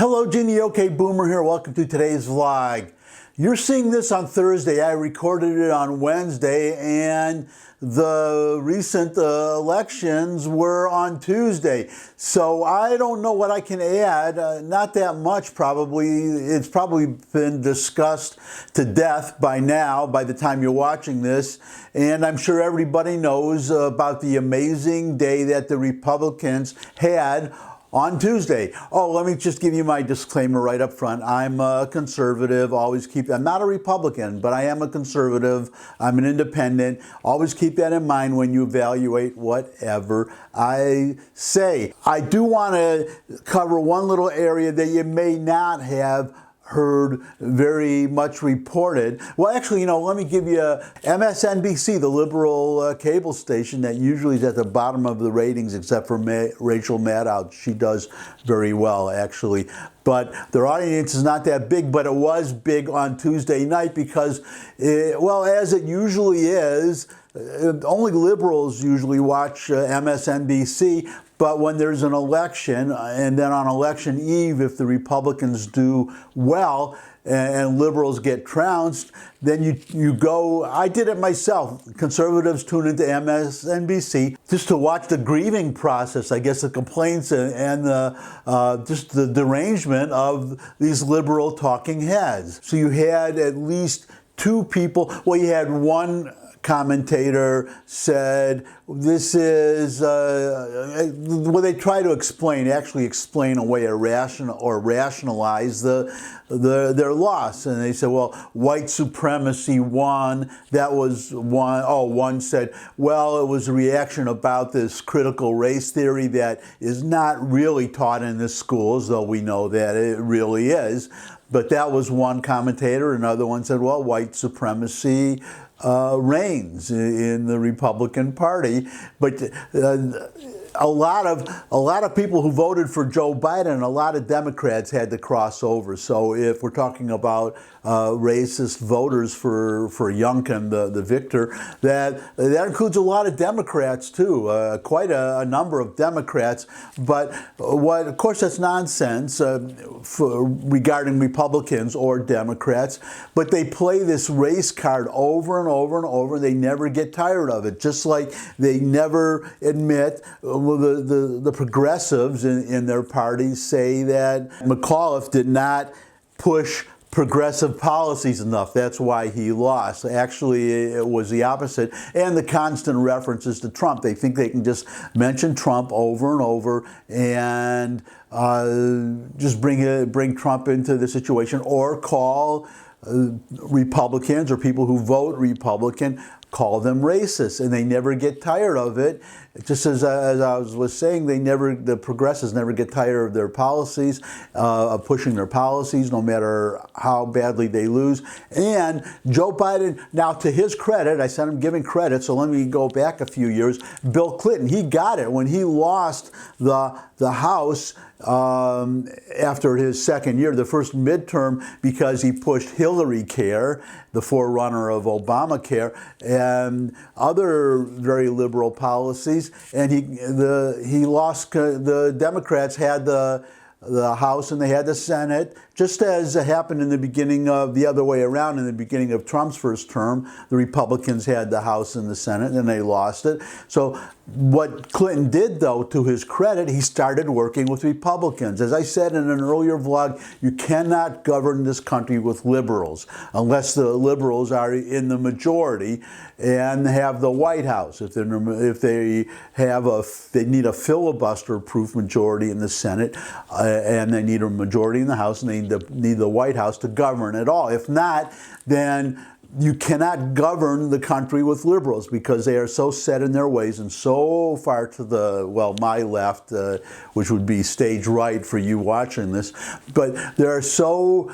Hello, Genie OK Boomer here. Welcome to today's vlog. You're seeing this on Thursday. I recorded it on Wednesday, and the recent elections were on Tuesday. So I don't know what I can add. Not that much, probably. It's probably been discussed to death by now, by the time you're watching this. And I'm sure everybody knows about the amazing day that the Republicans had on Tuesday. Oh, let me just give you my disclaimer right up front. I'm a conservative, I'm not a Republican, but I am a conservative. I'm an independent. Always keep that in mind when you evaluate whatever I say. I do want to cover one little area that you may not have heard very much reported. Well, actually, let me give you MSNBC, the liberal cable station that usually is at the bottom of the ratings, except for Rachel Maddow. She does very well, actually. But their audience is not that big, but it was big on Tuesday night because, as it usually is, only liberals usually watch MSNBC. But when there's an election, and then on election eve, if the Republicans do well and liberals get trounced, then you go, I did it myself. Conservatives tune into MSNBC just to watch the grieving process, I guess the complaints and just the derangement of these liberal talking heads. So you had at least two people, you had one commentator said, this is, they try to explain away or rationalize their loss. And they said, white supremacy won. That was one. One said, it was a reaction about this critical race theory that is not really taught in the schools, though we know that it really is. But that was one commentator. Another one said, white supremacy reigns in the Republican Party. But a lot of people who voted for Joe Biden, a lot of Democrats had to cross over. So if we're talking about racist voters for Youngkin, the victor, that includes a lot of Democrats too, quite a number of Democrats. But of course, that's nonsense regarding Republicans or Democrats. But they play this race card over and over and over. They never get tired of it. Just like they never admit. The progressives in their parties say that McAuliffe did not push progressive policies enough. That's why he lost. Actually, it was the opposite. And the constant references to Trump. They think they can just mention Trump over and over and just bring Trump into the situation, or call Republicans or people who vote Republican, call them racist, and they never get tired of it. Just as I was saying, the progressives never get tired of their policies, of pushing their policies, no matter how badly they lose. And Joe Biden, now to his credit, I said I'm giving credit, so let me go back a few years. Bill Clinton, he got it when he lost the House after his second year, the first midterm, because he pushed Hillary Care, the forerunner of Obamacare, and other very liberal policies. And he lost. The Democrats had the House and they had the Senate, just as happened in the beginning of the other way around. In the beginning of Trump's first term, the Republicans had the House and the Senate, and they lost it. So what Clinton did, though, to his credit, he started working with Republicans. As I said in an earlier vlog, you cannot govern this country with liberals unless the liberals are in the majority and have the White House. If they need a filibuster-proof majority in the Senate, and they need a majority in the House, and they need the White House to govern at all. If not, then you cannot govern the country with liberals because they are so set in their ways and so far to my left, which would be stage right for you watching this. But they're so...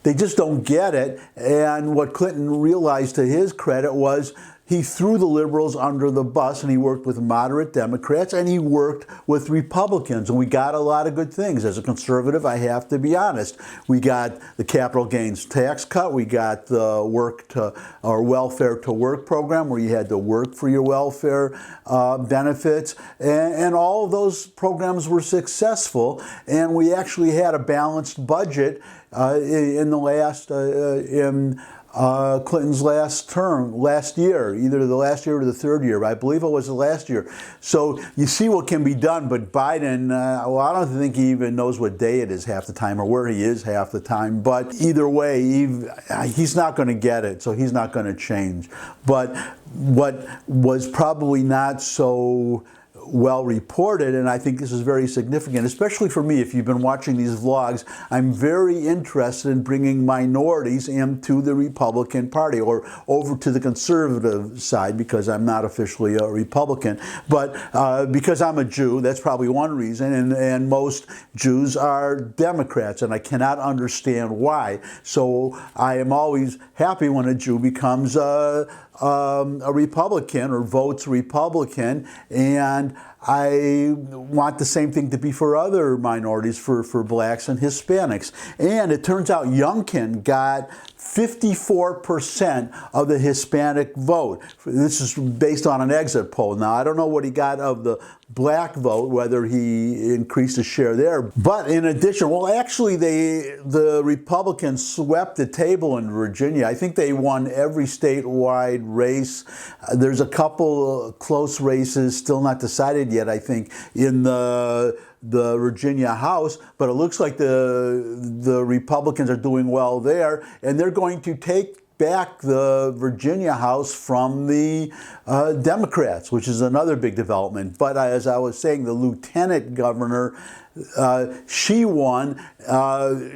they just don't get it. And what Clinton realized, to his credit, was he threw the liberals under the bus, and he worked with moderate Democrats, and he worked with Republicans, and we got a lot of good things. As a conservative, I have to be honest. We got the capital gains tax cut. We got the welfare to work program, where you had to work for your welfare benefits, and all of those programs were successful, and we actually had a balanced budget in Clinton's last year, either the last year or the third year. I believe it was the last year. So you see what can be done, but Biden, well, I don't think he even knows what day it is half the time or where he is half the time. But either way, he's not going to get it, so he's not going to change. But what was probably not so well reported, and I think this is very significant, especially for me. If you've been watching these vlogs, I'm very interested in bringing minorities into the Republican Party or over to the conservative side, because I'm not officially a Republican, but because I'm a Jew. That's probably one reason, and most Jews are Democrats, and I cannot understand why. So I am always happy when a Jew becomes a Republican or votes Republican, and I want the same thing to be for other minorities, for blacks and Hispanics. And it turns out Youngkin got 54% of the Hispanic vote. This is based on an exit poll. Now, I don't know what he got of the black vote, whether he increased his share there. But in addition, well, actually, the Republicans swept the table in Virginia. I think they won every statewide race. There's a couple close races still not decided yet, I think, in the Virginia House, but it looks like the Republicans are doing well there, and they're going to take back the Virginia House from the Democrats, which is another big development. But as I was saying, the lieutenant governor, she won.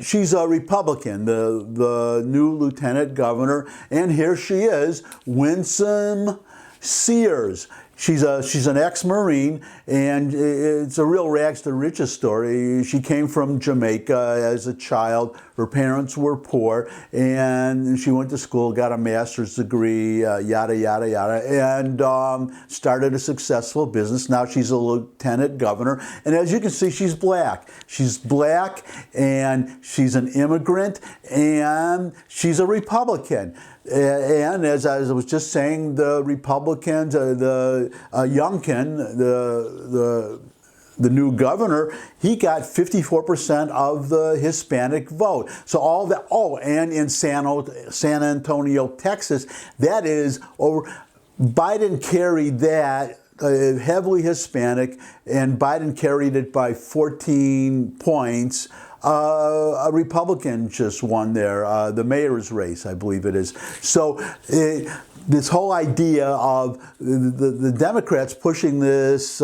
She's a Republican, the new lieutenant governor, and here she is, Winsome Sears. She's an ex-Marine, and it's a real rags to riches story. She came from Jamaica as a child. Her parents were poor, and she went to school, got a master's degree, yada, yada, yada, and started a successful business. Now she's a lieutenant governor, and as you can see, she's black. She's black, and she's an immigrant, and she's a Republican. And as I was just saying, the Republicans, Youngkin, the new governor, he got 54% of the Hispanic vote. So all that, and in San Antonio, Texas, that is over. Biden carried that. Heavily Hispanic, and Biden carried it by 14 points. A Republican just won there, the mayor's race, I believe it is. So this whole idea of the Democrats pushing this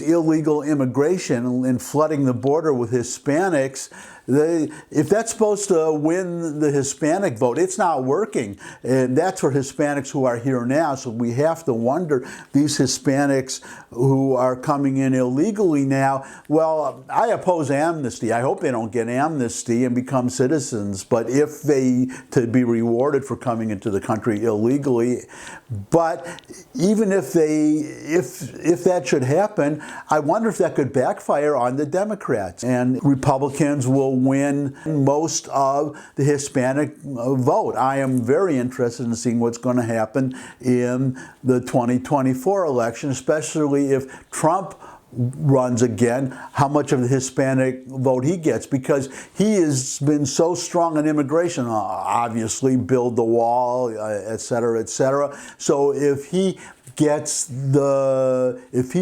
illegal immigration and flooding the border with Hispanics, if that's supposed to win the Hispanic vote, it's not working. And that's for Hispanics who are here now. So we have to wonder, these Hispanics who are coming in illegally now, well, I oppose amnesty. I hope they don't get amnesty and become citizens. But if to be rewarded for coming into the country illegally. But even if that should happen, I wonder if that could backfire on the Democrats, and Republicans will win most of the Hispanic vote. I am very interested in seeing what's going to happen in the 2024 election, especially if Trump runs again, how much of the Hispanic vote he gets, because he has been so strong on immigration, obviously, build the wall, et cetera, et cetera. So if he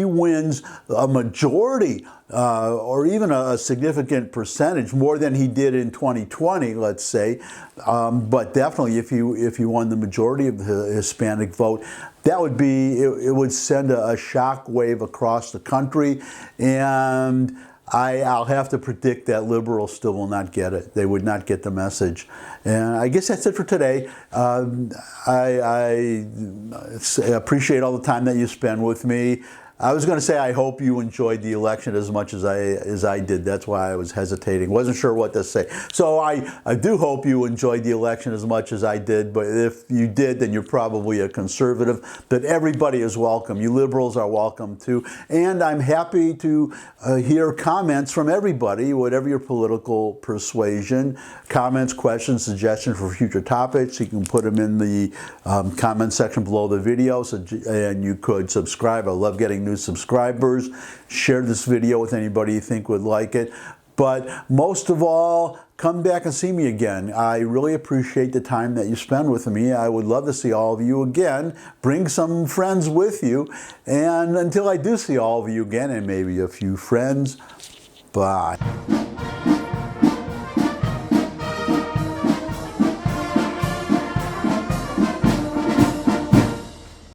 wins a majority or even a significant percentage, more than he did in 2020, let's say, but definitely if he won the majority of the Hispanic vote, that would be, it would send a shock wave across the country, and I'll have to predict that liberals still will not get it. They would not get the message. And I guess that's it for today. I appreciate all the time that you spend with me. I was going to say I hope you enjoyed the election as much as I did. That's why I was hesitating. Wasn't sure what to say. So I do hope you enjoyed the election as much as I did. But if you did, then you're probably a conservative. But everybody is welcome. You liberals are welcome too. And I'm happy to hear comments from everybody, whatever your political persuasion. Comments, questions, suggestions for future topics. You can put them in the comment section below the video, and you could subscribe. I love getting new subscribers. Share this video with anybody you think would like it. But most of all, come back and see me again. I really appreciate the time that you spend with me. I would love to see all of you again. Bring some friends with you. And until I do see all of you again, and maybe a few friends, bye.